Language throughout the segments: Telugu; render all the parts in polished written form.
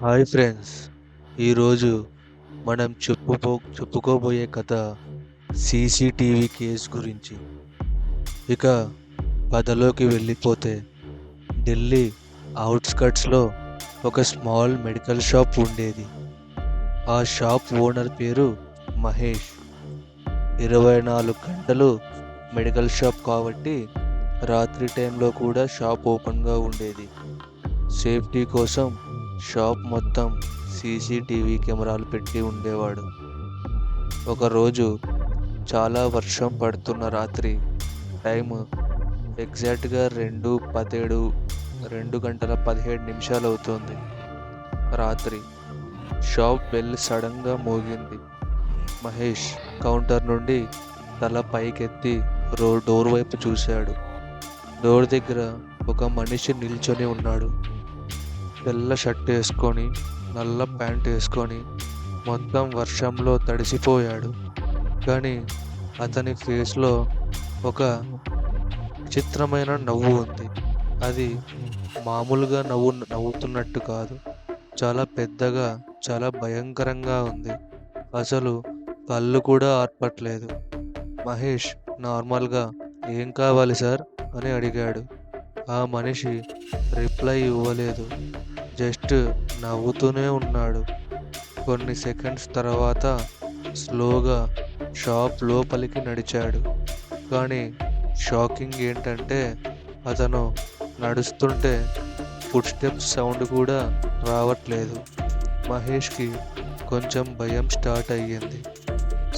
హాయ్ ఫ్రెండ్స్, ఈరోజు మనం చెప్పుకోబోయే కథ సీసీటీవీ కేస్ గురించి. ఇక కథలోకి వెళ్ళిపోతే, ఢిల్లీ అవుట్స్కట్స్లో ఒక స్మాల్ మెడికల్ షాప్ ఉండేది. ఆ షాప్ ఓనర్ పేరు మహేష్. 24 గంటలు మెడికల్ షాప్ కాబట్టి రాత్రి టైంలో కూడా షాప్ ఓపెన్గా ఉండేది. సేఫ్టీ కోసం షాప్ మొత్తం సీసీటీవీ కెమెరాలు పెట్టి ఉండేవాడు. ఒకరోజు చాలా వర్షం పడుతున్న రాత్రి, టైము ఎగ్జాక్ట్గా 2:17 అవుతోంది. రాత్రి షాప్ బెల్ సడన్గా మోగింది. మహేష్ కౌంటర్ నుండి తల పైకెత్తి డోర్ వైపు చూశాడు. డోర్ దగ్గర ఒక మనిషి నిల్చొని ఉన్నాడు. తెల్ల షర్ట్ వేసుకొని, నల్ల ప్యాంట్ వేసుకొని, మొత్తం వర్షంలో తడిసిపోయాడు. కానీ అతని ఫేస్లో ఒక విచిత్రమైన నవ్వు ఉంది. అది మామూలుగా నవ్వుతున్నట్టు కాదు, చాలా పెద్దగా, చాలా భయంకరంగా ఉంది. అసలు కళ్ళు కూడా ఆర్పట్లేదు. మహేష్ నార్మల్గా "ఏం కావాలి సార్" అని అడిగాడు. ఆ మనిషి రిప్లై ఇవ్వలేదు, జస్ట్ నవ్వుతూనే ఉన్నాడు. కొన్ని సెకండ్స్ తర్వాత స్లోగా షాప్ లోపలికి నడిచాడు. కానీ షాకింగ్ ఏంటంటే, అతను నడుస్తుంటే ఫుట్ స్టెప్స్ సౌండ్ కూడా రావట్లేదు. మహేష్కి కొంచెం భయం స్టార్ట్ అయ్యింది.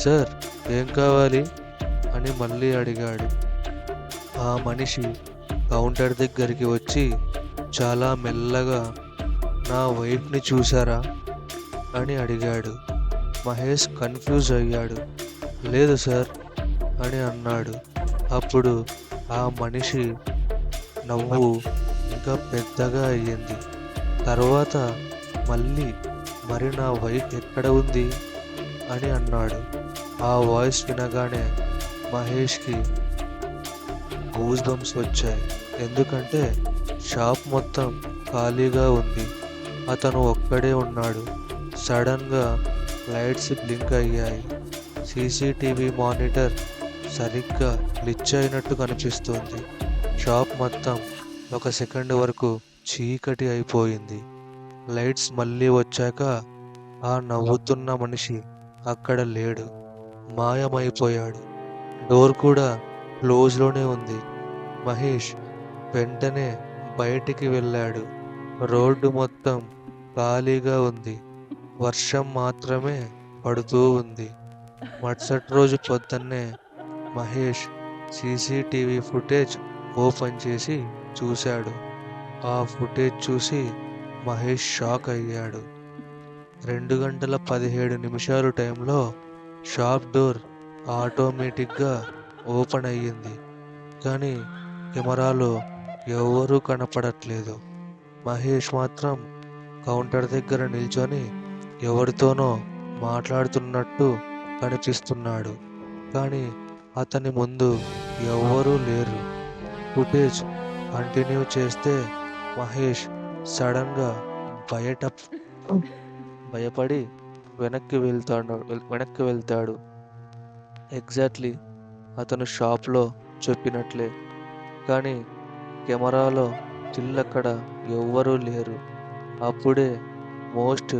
"సార్, ఏం కావాలి?" అని మళ్ళీ అడిగాడు. ఆ మనిషి కౌంటర్ దగ్గరికి వచ్చి చాలా మెల్లగా, "నా వైఫ్ని చూసారా?" అని అడిగాడు. మహేష్ కన్ఫ్యూజ్ అయ్యాడు. "లేదు సార్" అని అన్నాడు. అప్పుడు ఆ మనిషి నవ్వు ఇంకా పెద్దగా అయ్యింది. తర్వాత మళ్ళీ, "మరి నా వైఫ్ ఎక్కడ ఉంది?" అని అన్నాడు. ఆ వాయిస్ వినగానే మహేష్కి గూస్ బంప్స్ వచ్చాయి. ఎందుకంటే షాప్ మొత్తం ఖాళీగా ఉంది. అతను ఒక్కడే ఉన్నాడు. సడన్గా లైట్స్ బ్లింక్ అయ్యాయి. సీసీటీవీ మానిటర్ సరిగ్గా గ్లిచ్ అయినట్టు కనిపిస్తోంది. షాప్ మొత్తం ఒక సెకండ్ వరకు చీకటి అయిపోయింది. లైట్స్ మళ్ళీ వచ్చాక ఆ నవ్వుతున్న మనిషి అక్కడ లేడు, మాయమైపోయాడు. డోర్ కూడా క్లోజ్లోనే ఉంది. మహేష్ వెంటనే బయటికి వెళ్ళాడు. రోడ్డు మొత్తం ఖాళీగా ఉంది. వర్షం మాత్రమే పడుతూ ఉంది. మరుసటి రోజు పొద్దున్నే మహేష్ సీసీటీవీ ఫుటేజ్ ఓపెన్ చేసి చూశాడు. ఆ ఫుటేజ్ చూసి మహేష్ షాక్ అయ్యాడు. 2:17 టైంలో షాప్ డోర్ ఆటోమేటిక్గా ఓపెన్ అయ్యింది. కానీ కెమెరాలో ఎవ్వరూ కనపడట్లేదు. మహేష్ మాత్రం కౌంటర్ దగ్గర నిల్చొని ఎవరితోనో మాట్లాడుతున్నట్టు కనిపిస్తున్నాడు. కానీ అతని ముందు ఎవ్వరూ లేరు. ఫుటేజ్ కంటిన్యూ చేస్తే మహేష్ సడన్గా బయట భయపడి వెనక్కి వెళ్తాడు. ఎగ్జాక్ట్లీ అతను షాప్లో చెప్పినట్లే. కానీ కెమెరాలో స్టిల్ అక్కడ ఎవ్వరూ లేరు. అప్పుడే మోస్ట్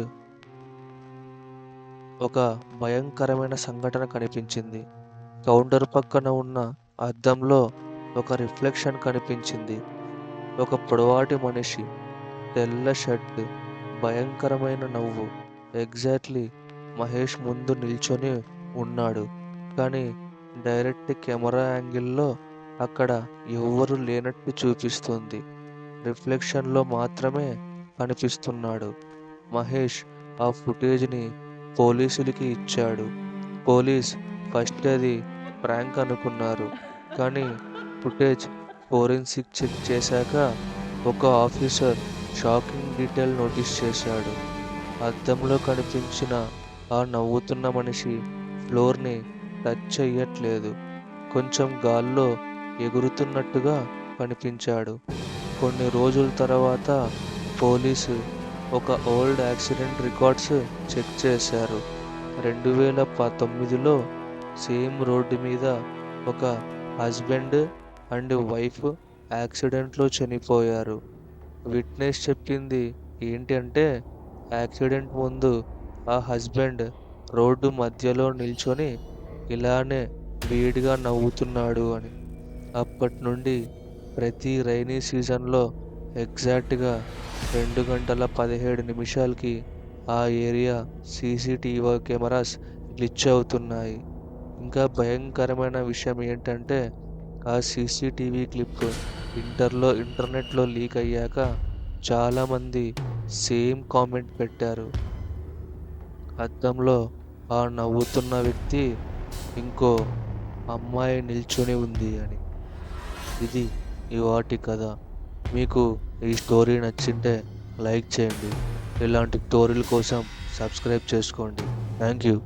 ఒక భయంకరమైన సంఘటన కనిపించింది. కౌంటర్ పక్కన ఉన్న అద్దంలో ఒక రిఫ్లెక్షన్ కనిపించింది. ఒక పొడవాటి మనిషి, తెల్ల షర్ట్, భయంకరమైన నవ్వు ఎగ్జాక్ట్లీ మహేష్ ముందు నిల్చొని ఉన్నాడు. కానీ డైరెక్ట్ కెమెరా యాంగిల్లో అక్కడ ఎవ్వరూ లేనట్టు చూపిస్తుంది. రిఫ్లెక్షన్లో మాత్రమే కనిపిస్తున్నాడు. మహేష్ ఆ ఫుటేజ్ని పోలీసులకి ఇచ్చాడు. పోలీస్ ఫస్ట్ అది ప్రాంక్ అనుకున్నారు. కానీ ఫుటేజ్ ఫోరెన్సిక్ చెక్ చేశాక ఒక ఆఫీసర్ షాకింగ్ డీటెయిల్ నోటీస్ చేశాడు. అద్దంలో కనిపించిన ఆ నవ్వుతున్న మనిషి ఫ్లోర్ని టచ్ చెయ్యట్లేదు. కొంచెం గాల్లో ఎగురుతున్నట్టుగా కనిపించాడు. కొన్ని రోజుల తర్వాత పోలీసు ఒక ఓల్డ్ యాక్సిడెంట్ రికార్డ్స్ చెక్ చేశారు. 2019లో సేమ్ రోడ్డు మీద ఒక హస్బెండ్ అండ్ వైఫ్ యాక్సిడెంట్లో చనిపోయారు. విట్నెస్ చెప్పింది ఏంటంటే, యాక్సిడెంట్ ముందు ఆ హస్బెండ్ రోడ్డు మధ్యలో నిల్చొని ఇలానే వేడిగా నవ్వుతున్నాడు అని. అప్పట్నుండి ప్రతి రైనీ సీజన్‌లో ఎగ్జాక్ట్‌గా 2:17 ఆ ఏరియా సీసీటీవీ కెమెరాస్ గ్లిచ్ అవుతున్నాయి. ఇంకా భయంకరమైన విషయం ఏంటంటే, ఆ సీసీటీవీ క్లిప్ ఇంటర్నెట్‌లో లీక్ అయ్యాక చాలామంది సేమ్ కామెంట్ పెట్టారు. అద్దంలో ఆ నవ్వుతున్న వ్యక్తి ఇంకో అమ్మాయి నిల్చొని ఉంది అని. ఇది ఇవాటి కథ. మీకు ఈ స్టోరీ నచ్చింటే లైక్ చేయండి. ఇలాంటి స్టోరీల కోసం సబ్స్క్రైబ్ చేసుకోండి. Thank you.